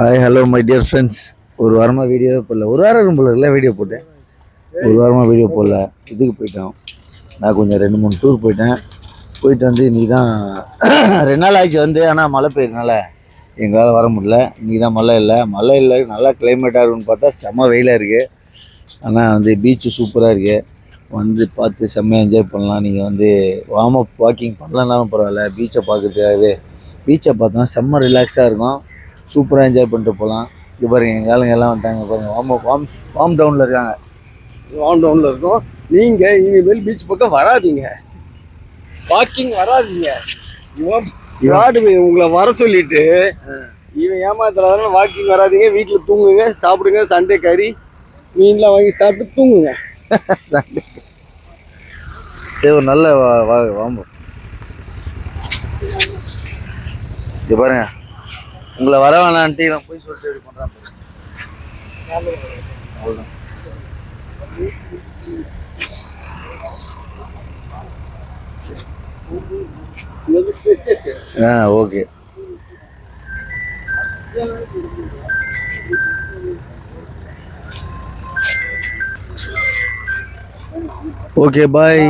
Hi hello my dear friends. ஒரு வாரமாக video போடல. ஒரு வாரம் போல இல்லை வீடியோ போட்டேன். ஒரு வாரமாக வீடியோ போடல. இதுக்கு போயிட்டோம். நான் கொஞ்சம் 2-3 டூர் போயிட்டு வந்து இன்றைக்கி தான் 2 நாள் ஆச்சு வந்து. ஆனால் மழை பெய்யறதுனால எங்களால் வர முடியல. இன்றைக்கி தான் மழை இல்லை. நல்லா கிளைமேட்டாக இருக்குன்னு பார்த்தா செம்ம வெயிலாக இருக்குது. ஆனால் வந்து பீச்சு சூப்பராக இருக்குது. வந்து பார்த்து செம்மையாக என்ஜாய் பண்ணலாம். நீங்கள் வந்து வாக்கிங் பண்ணலன்னாலும் பரவாயில்ல. பீச்சை பார்க்குறதுக்காகவே பீச்சை பார்த்தோன்னா செம்ம ரிலாக்ஸாக இருக்கும். சூப்பராக என்ஜாய் பண்ணிட்டு போகலாம். இது பாருங்க எங்கள் ஆளுங்க எல்லாம் வந்துட்டாங்க பாருங்கள். வார்ம் டவுனில் இருக்காங்க. வார்ம் டவுனில் இருக்கும். நீங்கள் இனிமேல் பீச் பக்கம் வராதிங்க, வாக்கிங் வராதிங்க. உங்களை வர சொல்லிட்டு இவன் ஏமாத்துறதுனால வாக்கிங் வராதிங்க. வீட்டில் தூங்குங்க, சாப்பிடுங்க. சண்டே கறி மீன்லாம் வாங்கி சாப்பிட்டு தூங்குங்க. ஒரு நல்ல வாம்பு. இது பாருங்க, உங்களை வர வேணான்ட்டு நான் போய் சொல்லிட்டு எப்படி பண்ணுறான். Okay okay bye.